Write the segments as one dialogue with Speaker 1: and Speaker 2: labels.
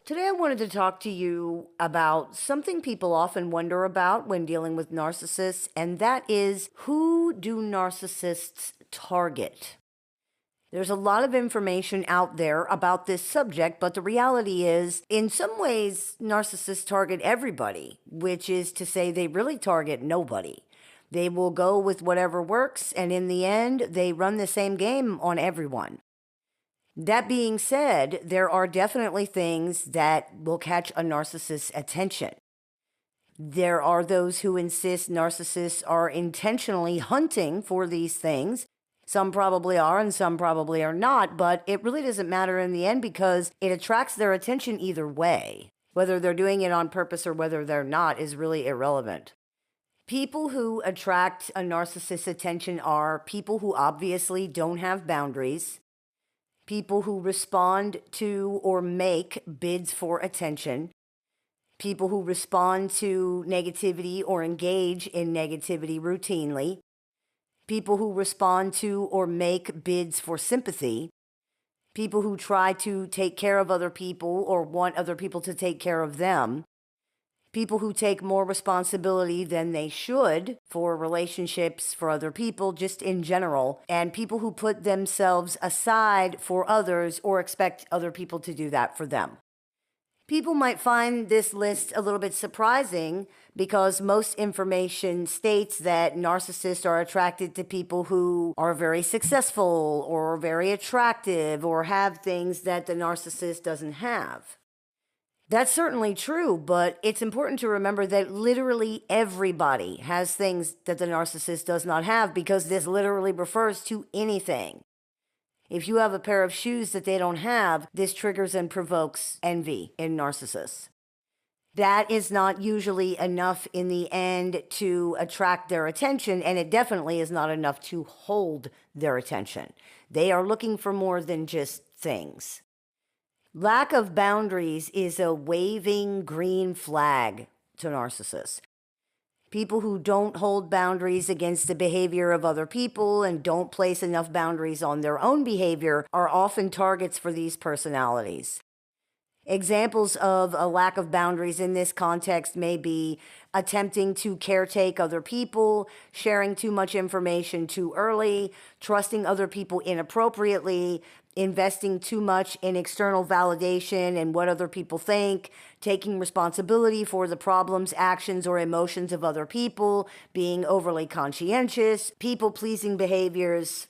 Speaker 1: Today, I wanted to talk to you about something people often wonder about when dealing with narcissists, and that is, who do narcissists target? There's a lot of information out there about this subject, but the reality is, in some ways, narcissists target everybody, which is to say they really target nobody. They will go with whatever works, and in the end, they run the same game on everyone. That being said, there are definitely things that will catch a narcissist's attention. There are those who insist narcissists are intentionally hunting for these things. Some probably are and some probably are not, but it really doesn't matter in the end because it attracts their attention either way. Whether they're doing it on purpose or whether they're not is really irrelevant. People who attract a narcissist's attention are people who obviously don't have boundaries, people who respond to or make bids for attention, people who respond to negativity or engage in negativity routinely, people who respond to or make bids for sympathy, people who try to take care of other people or want other people to take care of them, people who take more responsibility than they should for relationships, for other people, just in general, and people who put themselves aside for others or expect other people to do that for them. People might find this list a little bit surprising because most information states that narcissists are attracted to people who are very successful or very attractive or have things that the narcissist doesn't have. That's certainly true, but it's important to remember that literally everybody has things that the narcissist does not have because this literally refers to anything. If you have a pair of shoes that they don't have, this triggers and provokes envy in narcissists. That is not usually enough in the end to attract their attention, and it definitely is not enough to hold their attention. They are looking for more than just things. Lack of boundaries is a waving green flag to narcissists. People who don't hold boundaries against the behavior of other people and don't place enough boundaries on their own behavior are often targets for these personalities. Examples of a lack of boundaries in this context may be attempting to caretake other people, sharing too much information too early, trusting other people inappropriately, investing too much in external validation and what other people think, taking responsibility for the problems, actions, or emotions of other people, being overly conscientious, people-pleasing behaviors.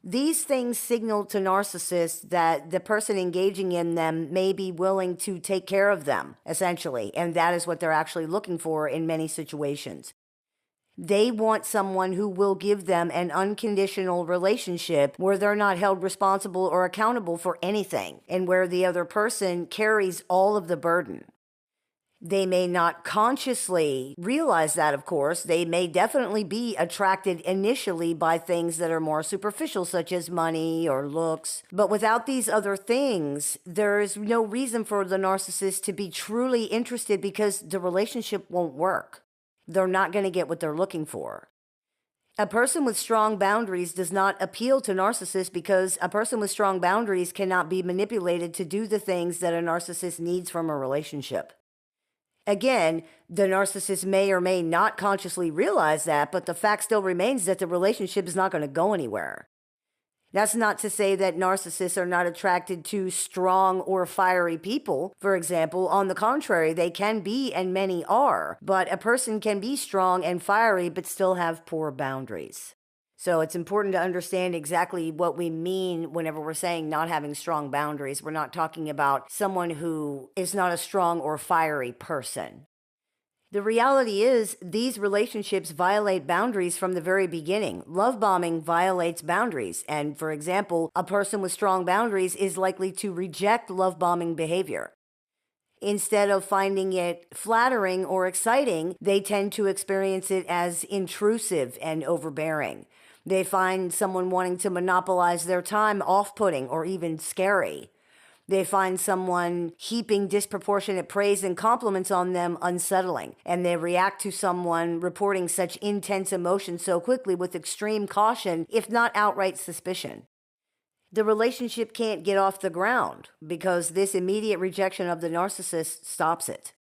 Speaker 1: These things signal to narcissists that the person engaging in them may be willing to take care of them, essentially, and that is what they're actually looking for in many situations. They want someone who will give them an unconditional relationship where they're not held responsible or accountable for anything, and where the other person carries all of the burden. They may not consciously realize that, of course. They may definitely be attracted initially by things that are more superficial, such as money or looks. But without these other things, there's no reason for the narcissist to be truly interested because the relationship won't work. They're not going to get what they're looking for. A person with strong boundaries does not appeal to narcissists because a person with strong boundaries cannot be manipulated to do the things that a narcissist needs from a relationship. Again, the narcissist may or may not consciously realize that, but the fact still remains that the relationship is not going to go anywhere. That's not to say that narcissists are not attracted to strong or fiery people. For example, on the contrary, they can be, and many are, but a person can be strong and fiery but still have poor boundaries. So it's important to understand exactly what we mean whenever we're saying not having strong boundaries. We're not talking about someone who is not a strong or fiery person. The reality is, these relationships violate boundaries from the very beginning. Love bombing violates boundaries. And for example, a person with strong boundaries is likely to reject love bombing behavior. Instead of finding it flattering or exciting, they tend to experience it as intrusive and overbearing. They find someone wanting to monopolize their time off-putting or even scary. They find someone heaping disproportionate praise and compliments on them unsettling, and they react to someone reporting such intense emotion so quickly with extreme caution, if not outright suspicion. The relationship can't get off the ground because this immediate rejection of the narcissist stops it.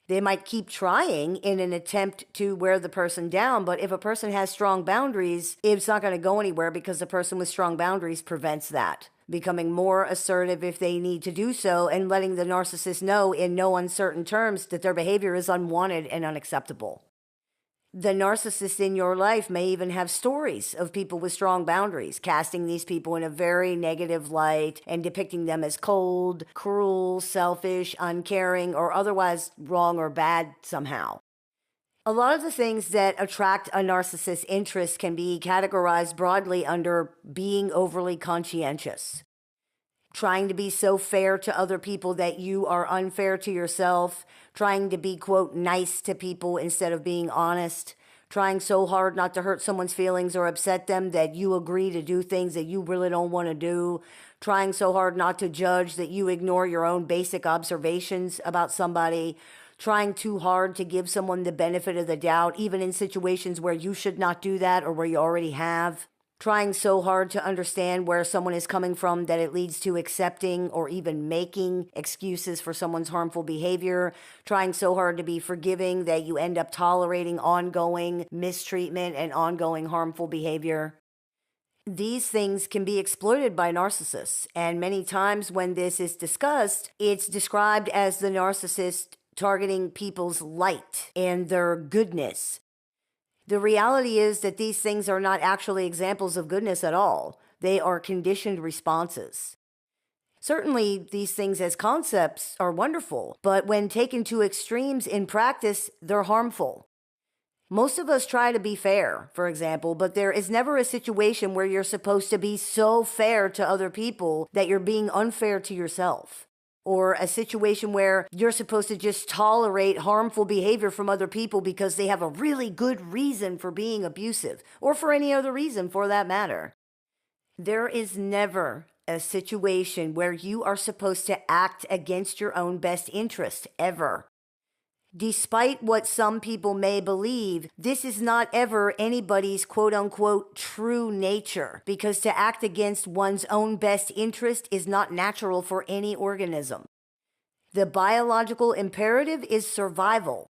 Speaker 1: They might keep trying in an attempt to wear the person down, but if a person has strong boundaries, it's not going to go anywhere because the person with strong boundaries prevents that. Becoming more assertive if they need to do so, and letting the narcissist know in no uncertain terms that their behavior is unwanted and unacceptable. The narcissist in your life may even have stories of people with strong boundaries, casting these people in a very negative light and depicting them as cold, cruel, selfish, uncaring, or otherwise wrong or bad somehow. A lot of the things that attract a narcissist's interest can be categorized broadly under being overly conscientious. Trying to be so fair to other people that you are unfair to yourself, trying to be, quote, nice to people instead of being honest, trying so hard not to hurt someone's feelings or upset them that you agree to do things that you really don't want to do, trying so hard not to judge that you ignore your own basic observations about somebody, trying too hard to give someone the benefit of the doubt, even in situations where you should not do that or where you already have. Trying so hard to understand where someone is coming from that it leads to accepting or even making excuses for someone's harmful behavior. Trying so hard to be forgiving that you end up tolerating ongoing mistreatment and ongoing harmful behavior. These things can be exploited by narcissists, and many times when this is discussed, it's described as the narcissist targeting people's light and their goodness. The reality is that these things are not actually examples of goodness at all. They are conditioned responses. Certainly, these things as concepts are wonderful, but when taken to extremes in practice, they're harmful. Most of us try to be fair, for example, but there is never a situation where you're supposed to be so fair to other people that you're being unfair to yourself. Or a situation where you're supposed to just tolerate harmful behavior from other people because they have a really good reason for being abusive, or for any other reason for that matter. There is never a situation where you are supposed to act against your own best interest, ever. Despite what some people may believe, this is not ever anybody's quote-unquote true nature, because to act against one's own best interest is not natural for any organism. The biological imperative is survival.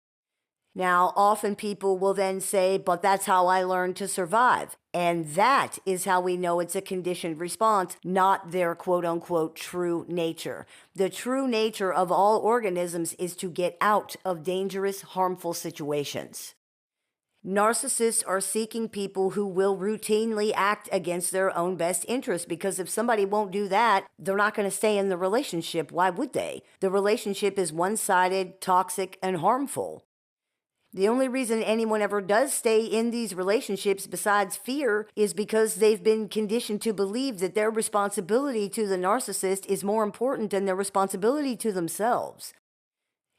Speaker 1: Now, often people will then say, but that's how I learned to survive. And that is how we know it's a conditioned response, not their quote-unquote true nature. The true nature of all organisms is to get out of dangerous, harmful situations. Narcissists are seeking people who will routinely act against their own best interest, because if somebody won't do that, they're not going to stay in the relationship. Why would they? The relationship is one-sided, toxic, and harmful. The only reason anyone ever does stay in these relationships besides fear is because they've been conditioned to believe that their responsibility to the narcissist is more important than their responsibility to themselves.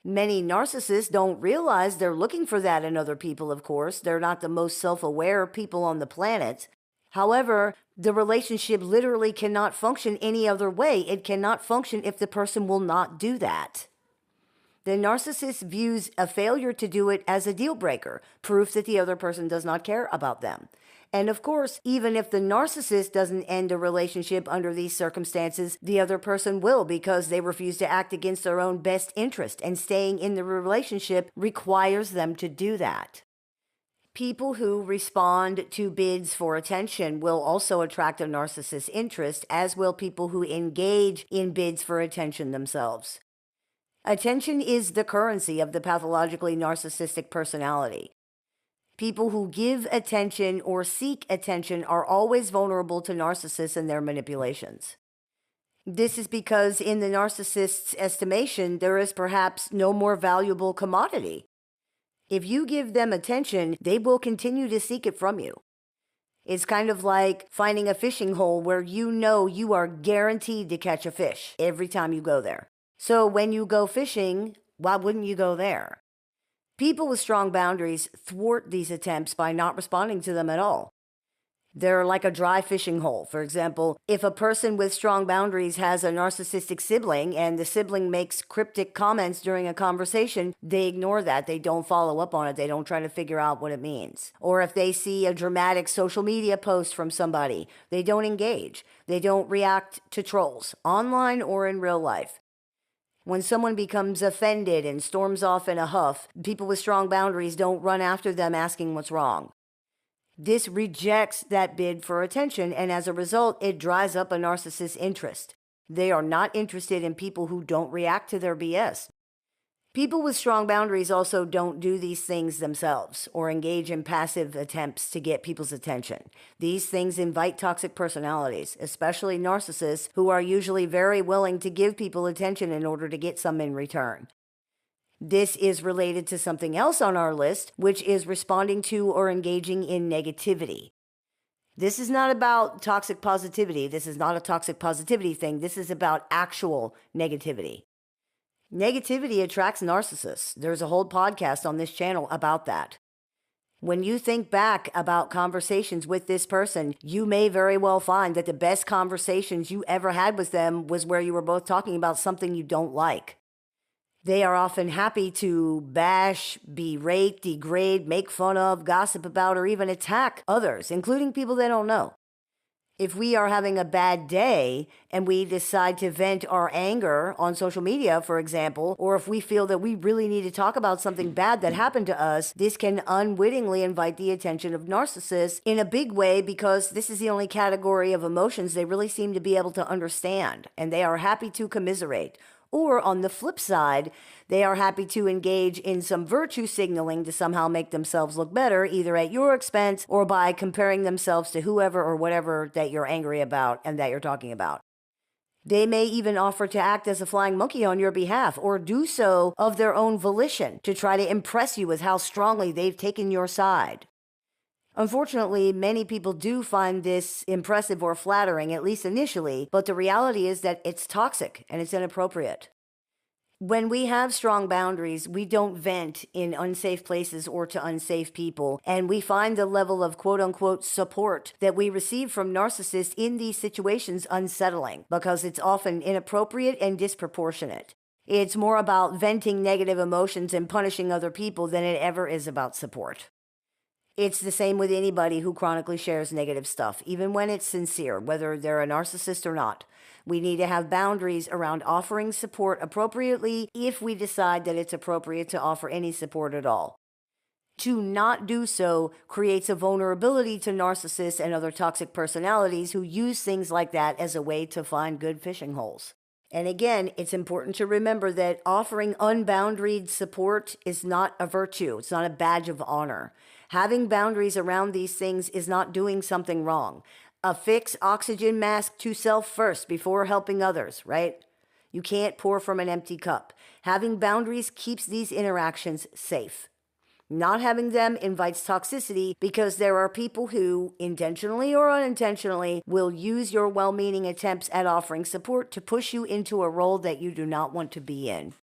Speaker 1: Many narcissists don't realize they're looking for that in other people, of course. They're not the most self-aware people on the planet. However, the relationship literally cannot function any other way. It cannot function if the person will not do that. The narcissist views a failure to do it as a deal breaker, proof that the other person does not care about them. And of course, even if the narcissist doesn't end a relationship under these circumstances, the other person will, because they refuse to act against their own best interest, and staying in the relationship requires them to do that. People who respond to bids for attention will also attract a narcissist's interest, as will people who engage in bids for attention themselves. Attention is the currency of the pathologically narcissistic personality. People who give attention or seek attention are always vulnerable to narcissists and their manipulations. This is because in the narcissist's estimation, there is perhaps no more valuable commodity. If you give them attention, they will continue to seek it from you. It's kind of like finding a fishing hole where you know you are guaranteed to catch a fish every time you go there. So when you go fishing, why wouldn't you go there? People with strong boundaries thwart these attempts by not responding to them at all. They're like a dry fishing hole. For example, if a person with strong boundaries has a narcissistic sibling and the sibling makes cryptic comments during a conversation, they ignore that. They don't follow up on it. They don't try to figure out what it means. Or if they see a dramatic social media post from somebody, they don't engage. They don't react to trolls, online or in real life. When someone becomes offended and storms off in a huff, people with strong boundaries don't run after them asking what's wrong. This rejects that bid for attention, and as a result, it dries up a narcissist's interest. They are not interested in people who don't react to their BS. People with strong boundaries also don't do these things themselves or engage in passive attempts to get people's attention. These things invite toxic personalities, especially narcissists, who are usually very willing to give people attention in order to get some in return. This is related to something else on our list, which is responding to or engaging in negativity. This is not about toxic positivity. This is not a toxic positivity thing. This is about actual negativity. Negativity attracts narcissists. There's a whole podcast on this channel about that. When you think back about conversations with this person, you may very well find that the best conversations you ever had with them was where you were both talking about something you don't like. They are often happy to bash, berate, degrade, make fun of, gossip about, or even attack others, including people they don't know. If we are having a bad day and we decide to vent our anger on social media, for example, or if we feel that we really need to talk about something bad that happened to us, this can unwittingly invite the attention of narcissists in a big way, because this is the only category of emotions they really seem to be able to understand, and they are happy to commiserate. Or on the flip side, they are happy to engage in some virtue signaling to somehow make themselves look better, either at your expense or by comparing themselves to whoever or whatever that you're angry about and that you're talking about. They may even offer to act as a flying monkey on your behalf, or do so of their own volition to try to impress you with how strongly they've taken your side. Unfortunately, many people do find this impressive or flattering, at least initially, but the reality is that it's toxic and it's inappropriate. When we have strong boundaries, we don't vent in unsafe places or to unsafe people, and we find the level of quote-unquote support that we receive from narcissists in these situations unsettling, because it's often inappropriate and disproportionate. It's more about venting negative emotions and punishing other people than it ever is about support. It's the same with anybody who chronically shares negative stuff, even when it's sincere, whether they're a narcissist or not. We need to have boundaries around offering support appropriately if we decide that it's appropriate to offer any support at all. To not do so creates a vulnerability to narcissists and other toxic personalities who use things like that as a way to find good fishing holes. And again, it's important to remember that offering unboundaried support is not a virtue. It's not a badge of honor. Having boundaries around these things is not doing something wrong. Affix oxygen mask to self first before helping others, right? You can't pour from an empty cup. Having boundaries keeps these interactions safe. Not having them invites toxicity, because there are people who, intentionally or unintentionally, will use your well-meaning attempts at offering support to push you into a role that you do not want to be in.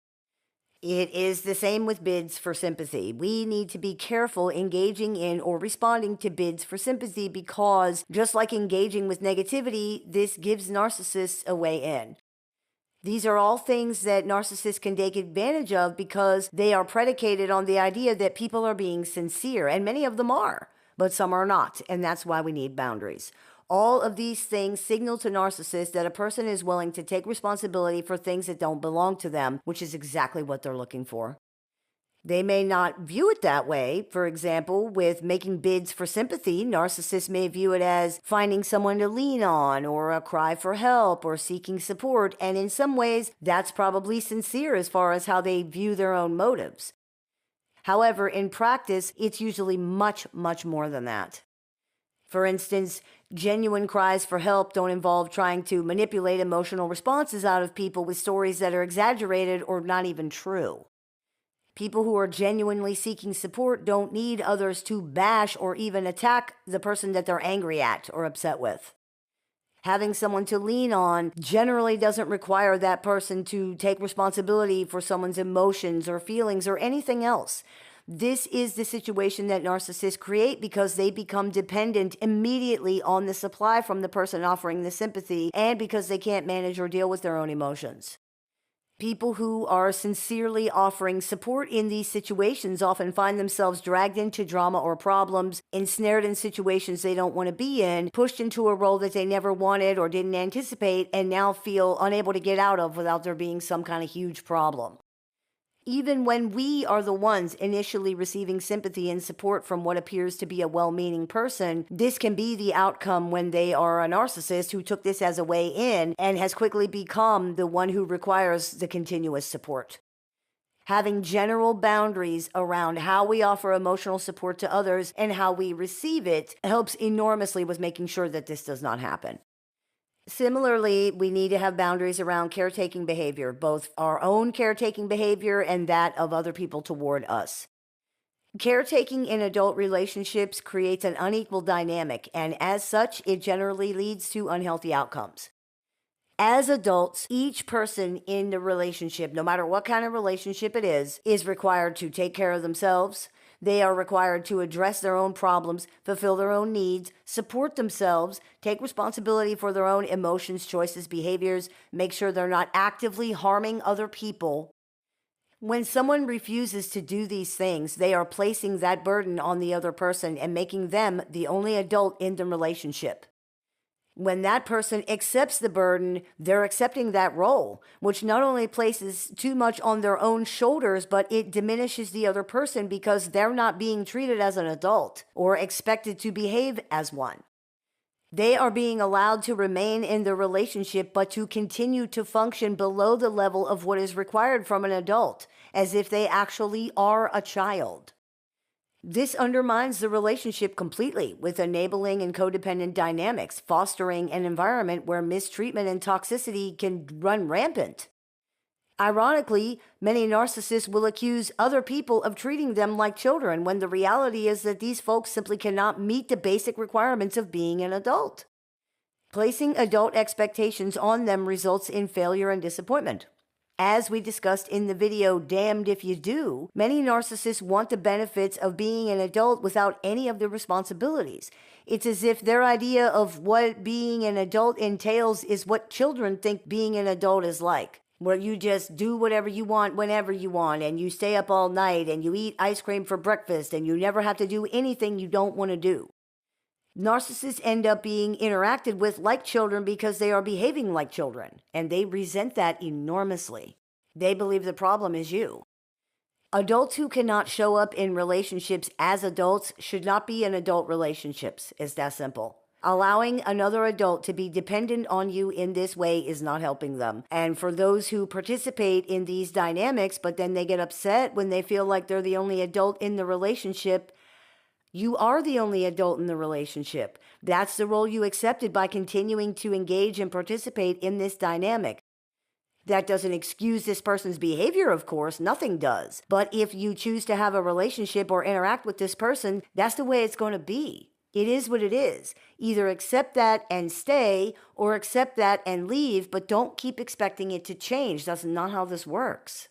Speaker 1: It is the same with bids for sympathy. We need to be careful engaging in or responding to bids for sympathy, because just like engaging with negativity, this gives narcissists a way in. These are all things that narcissists can take advantage of because they are predicated on the idea that people are being sincere, and many of them are, but some are not, and that's why we need boundaries. All of these things signal to narcissists that a person is willing to take responsibility for things that don't belong to them, which is exactly what they're looking for. They may not view it that way. For example, with making bids for sympathy, narcissists may view it as finding someone to lean on, or a cry for help, or seeking support, and in some ways, that's probably sincere as far as how they view their own motives. However, in practice, it's usually much, much more than that. For instance, genuine cries for help don't involve trying to manipulate emotional responses out of people with stories that are exaggerated or not even true. People who are genuinely seeking support don't need others to bash or even attack the person that they're angry at or upset with. Having someone to lean on generally doesn't require that person to take responsibility for someone's emotions or feelings or anything else. This is the situation that narcissists create because they become dependent immediately on the supply from the person offering the sympathy, and because they can't manage or deal with their own emotions. People who are sincerely offering support in these situations often find themselves dragged into drama or problems, ensnared in situations they don't want to be in, pushed into a role that they never wanted or didn't anticipate, and now feel unable to get out of without there being some kind of huge problem. Even when we are the ones initially receiving sympathy and support from what appears to be a well-meaning person, this can be the outcome when they are a narcissist who took this as a way in and has quickly become the one who requires the continuous support. Having general boundaries around how we offer emotional support to others and how we receive it helps enormously with making sure that this does not happen. Similarly, we need to have boundaries around caretaking behavior, both our own caretaking behavior and that of other people toward us. Caretaking in adult relationships creates an unequal dynamic, and as such, it generally leads to unhealthy outcomes. As adults, each person in the relationship, no matter what kind of relationship it is required to take care of themselves. They are required to address their own problems, fulfill their own needs, support themselves, take responsibility for their own emotions, choices, behaviors, make sure they're not actively harming other people. When someone refuses to do these things, they are placing that burden on the other person and making them the only adult in the relationship. When that person accepts the burden, they're accepting that role, which not only places too much on their own shoulders, but it diminishes the other person because they're not being treated as an adult or expected to behave as one. They are being allowed to remain in the relationship, but to continue to function below the level of what is required from an adult, as if they actually are a child. This undermines the relationship completely, with enabling and codependent dynamics, fostering an environment where mistreatment and toxicity can run rampant. Ironically, many narcissists will accuse other people of treating them like children, when the reality is that these folks simply cannot meet the basic requirements of being an adult. Placing adult expectations on them results in failure and disappointment. As we discussed in the video, Damned If You Do, many narcissists want the benefits of being an adult without any of the responsibilities. It's as if their idea of what being an adult entails is what children think being an adult is like, where you just do whatever you want whenever you want, and you stay up all night, and you eat ice cream for breakfast, and you never have to do anything you don't want to do. Narcissists end up being interacted with like children because they are behaving like children, and they resent that enormously. They believe the problem is you. Adults who cannot show up in relationships as adults should not be in adult relationships. It's that simple. Allowing another adult to be dependent on you in this way is not helping them. And for those who participate in these dynamics, but then they get upset when they feel like they're the only adult in the relationship, you are the only adult in the relationship. That's the role you accepted by continuing to engage and participate in this dynamic. That doesn't excuse this person's behavior, of course. Nothing does. But if you choose to have a relationship or interact with this person, that's the way it's going to be. It is what it is. Either accept that and stay, or accept that and leave, but don't keep expecting it to change. That's not how this works.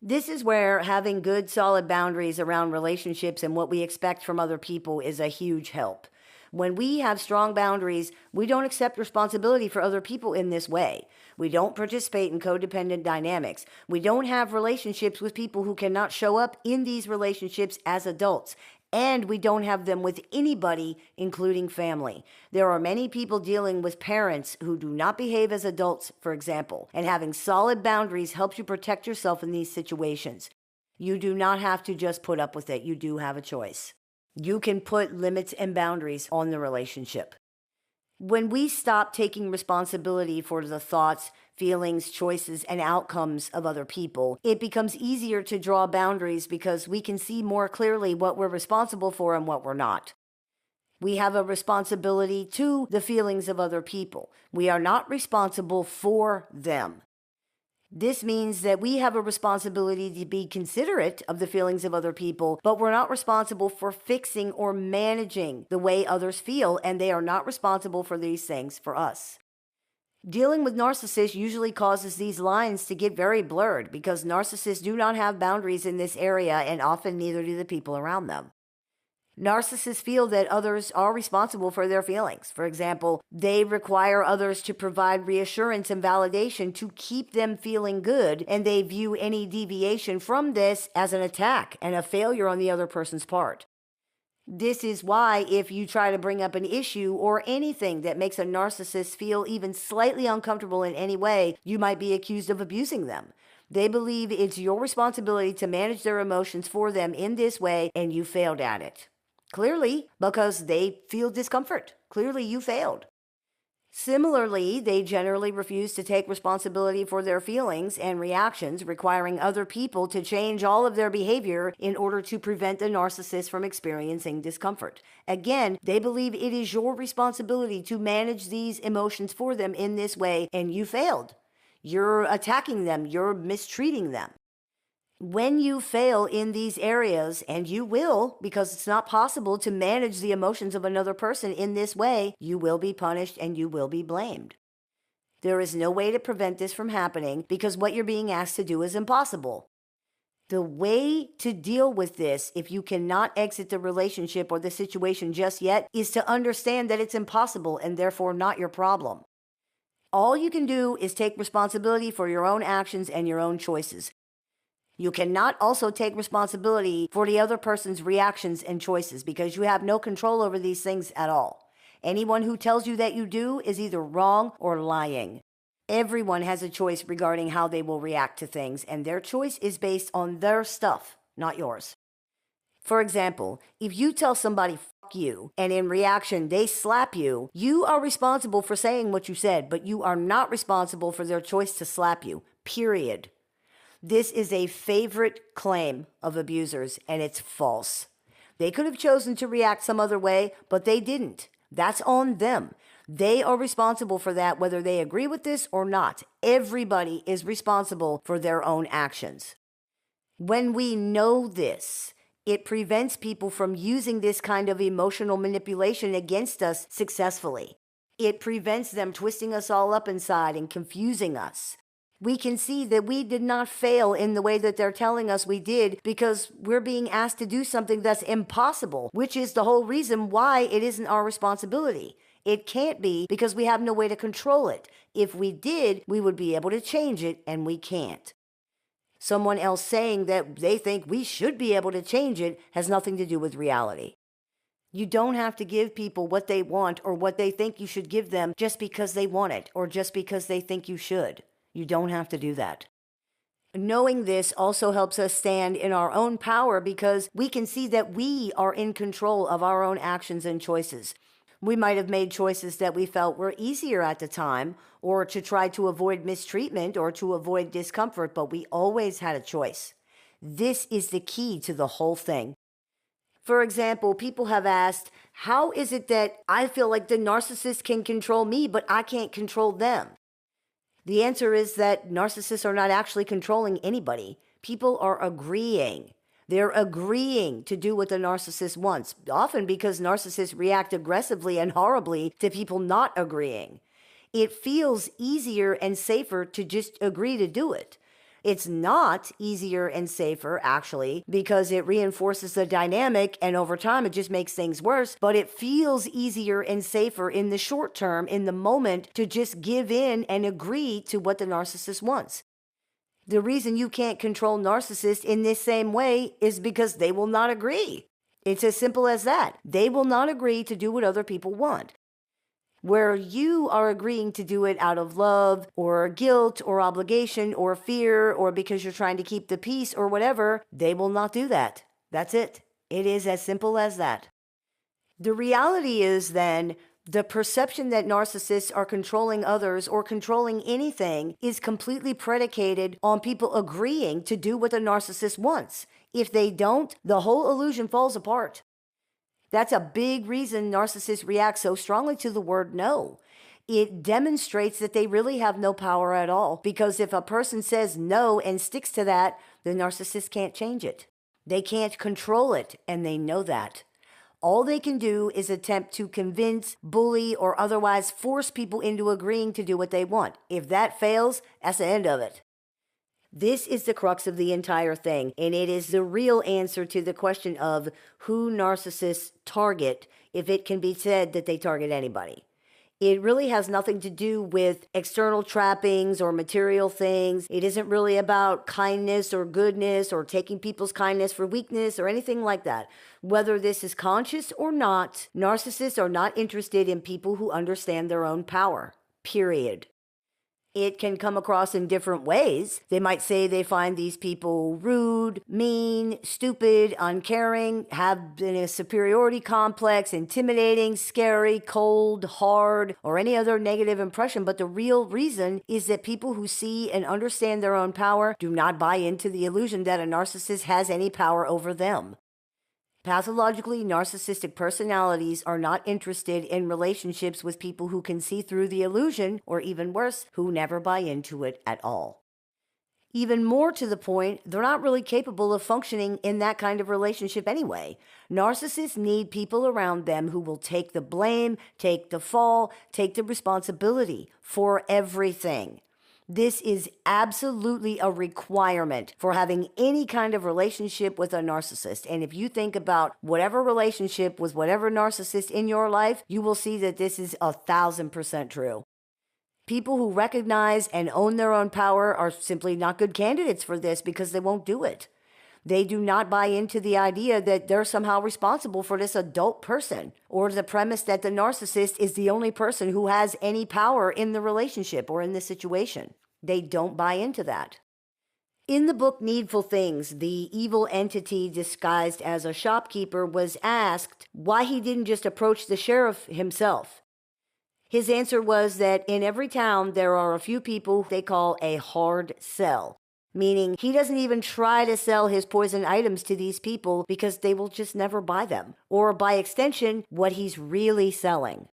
Speaker 1: This is where having good, solid boundaries around relationships and what we expect from other people is a huge help. When we have strong boundaries, we don't accept responsibility for other people in this way. We don't participate in codependent dynamics. We don't have relationships with people who cannot show up in these relationships as adults. And we don't have them with anybody, including family. There are many people dealing with parents who do not behave as adults, for example, and having solid boundaries helps you protect yourself in these situations. You do not have to just put up with it. You do have a choice. You can put limits and boundaries on the relationship. When we stop taking responsibility for the thoughts, feelings, choices, and outcomes of other people, it becomes easier to draw boundaries because we can see more clearly what we're responsible for and what we're not. We have a responsibility to the feelings of other people. We are not responsible for them. This means that we have a responsibility to be considerate of the feelings of other people, but we're not responsible for fixing or managing the way others feel, and they are not responsible for these things for us. Dealing with narcissists usually causes these lines to get very blurred because narcissists do not have boundaries in this area, and often neither do the people around them. Narcissists feel that others are responsible for their feelings. For example, they require others to provide reassurance and validation to keep them feeling good, and they view any deviation from this as an attack and a failure on the other person's part. This is why if you try to bring up an issue or anything that makes a narcissist feel even slightly uncomfortable in any way, you might be accused of abusing them. They believe it's your responsibility to manage their emotions for them in this way, and you failed at it. Clearly, because they feel discomfort. Clearly, you failed. Similarly, they generally refuse to take responsibility for their feelings and reactions, requiring other people to change all of their behavior in order to prevent the narcissist from experiencing discomfort. Again, they believe it is your responsibility to manage these emotions for them in this way, and you failed. You're attacking them. You're mistreating them. When you fail in these areas, and you will, because it's not possible to manage the emotions of another person in this way, you will be punished and you will be blamed. There is no way to prevent this from happening because what you're being asked to do is impossible. The way to deal with this, if you cannot exit the relationship or the situation just yet, is to understand that it's impossible and therefore not your problem. All you can do is take responsibility for your own actions and your own choices. You cannot also take responsibility for the other person's reactions and choices because you have no control over these things at all. Anyone who tells you that you do is either wrong or lying. Everyone has a choice regarding how they will react to things, and their choice is based on their stuff, not yours. For example, if you tell somebody "fuck you," and in reaction they slap you, you are responsible for saying what you said, but you are not responsible for their choice to slap you, period. This is a favorite claim of abusers, and it's false. They could have chosen to react some other way, but they didn't. That's on them. They are responsible for that, whether they agree with this or not. Everybody is responsible for their own actions. When we know this, it prevents people from using this kind of emotional manipulation against us successfully. It prevents them twisting us all up inside and confusing us. We can see that we did not fail in the way that they're telling us we did because we're being asked to do something that's impossible, which is the whole reason why it isn't our responsibility. It can't be because we have no way to control it. If we did, we would be able to change it, and we can't. Someone else saying that they think we should be able to change it has nothing to do with reality. You don't have to give people what they want or what they think you should give them just because they want it or just because they think you should. You don't have to do that. Knowing this also helps us stand in our own power because we can see that we are in control of our own actions and choices. We might have made choices that we felt were easier at the time, or to try to avoid mistreatment or to avoid discomfort, but we always had a choice. This is the key to the whole thing. For example, people have asked, how is it that I feel like the narcissist can control me, but I can't control them? The answer is that narcissists are not actually controlling anybody. People are agreeing. They're agreeing to do what the narcissist wants, often because narcissists react aggressively and horribly to people not agreeing. It feels easier and safer to just agree to do it. It's not easier and safer, actually, because it reinforces the dynamic, and over time it just makes things worse, but it feels easier and safer in the short term, in the moment, to just give in and agree to what the narcissist wants. The reason you can't control narcissists in this same way is because they will not agree. It's as simple as that. They will not agree to do what other people want. Where you are agreeing to do it out of love or guilt or obligation or fear or because you're trying to keep the peace or whatever, they will not do that. That's it. It is as simple as that. The reality is then, the perception that narcissists are controlling others or controlling anything is completely predicated on people agreeing to do what the narcissist wants. If they don't, the whole illusion falls apart. That's a big reason narcissists react so strongly to the word no. It demonstrates that they really have no power at all, because if a person says no and sticks to that, the narcissist can't change it. They can't control it, and they know that. All they can do is attempt to convince, bully, or otherwise force people into agreeing to do what they want. If that fails, that's the end of it. This is the crux of the entire thing, and it is the real answer to the question of who narcissists target, if it can be said that they target anybody. It really has nothing to do with external trappings or material things. It isn't really about kindness or goodness or taking people's kindness for weakness or anything like that. Whether this is conscious or not, narcissists are not interested in people who understand their own power, period. It can come across in different ways. They might say they find these people rude, mean, stupid, uncaring, have a superiority complex, intimidating, scary, cold, hard, or any other negative impression. But the real reason is that people who see and understand their own power do not buy into the illusion that a narcissist has any power over them. Pathologically narcissistic personalities are not interested in relationships with people who can see through the illusion, or even worse, who never buy into it at all. Even more to the point, they're not really capable of functioning in that kind of relationship anyway. Narcissists need people around them who will take the blame, take the fall, take the responsibility for everything. This is absolutely a requirement for having any kind of relationship with a narcissist. And if you think about whatever relationship with whatever narcissist in your life, you will see that this is 1,000% true. People who recognize and own their own power are simply not good candidates for this because they won't do it. They do not buy into the idea that they're somehow responsible for this adult person, or the premise that the narcissist is the only person who has any power in the relationship or in the situation. They don't buy into that. In the book Needful Things, the evil entity disguised as a shopkeeper was asked why he didn't just approach the sheriff himself. His answer was that in every town there are a few people they call a hard sell. Meaning he doesn't even try to sell his poison items to these people because they will just never buy them. Or by extension, what he's really selling.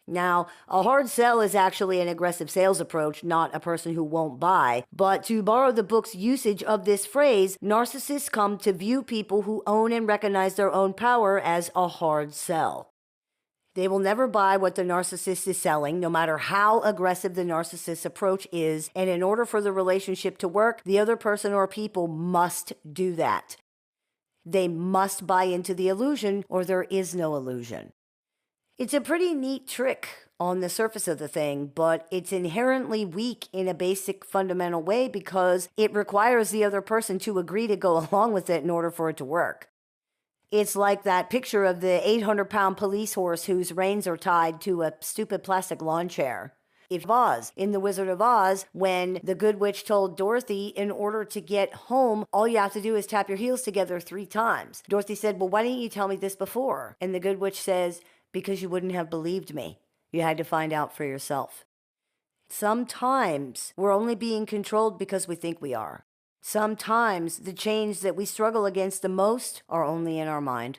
Speaker 1: Now, a hard sell is actually an aggressive sales approach, not a person who won't buy. But to borrow the book's usage of this phrase, narcissists come to view people who own and recognize their own power as a hard sell. They will never buy what the narcissist is selling, no matter how aggressive the narcissist's approach is. And in order for the relationship to work, the other person or people must do that. They must buy into the illusion, or there is no illusion. It's a pretty neat trick on the surface of the thing, but it's inherently weak in a basic fundamental way because it requires the other person to agree to go along with it in order for it to work. It's like that picture of the 800-pound police horse whose reins are tied to a stupid plastic lawn chair. If Oz, in The Wizard of Oz, when the good witch told Dorothy in order to get home, all you have to do is tap your heels together 3 times. Dorothy said, well, why didn't you tell me this before? And the good witch says, because you wouldn't have believed me. You had to find out for yourself. Sometimes we're only being controlled because we think we are. Sometimes the change that we struggle against the most are only in our mind.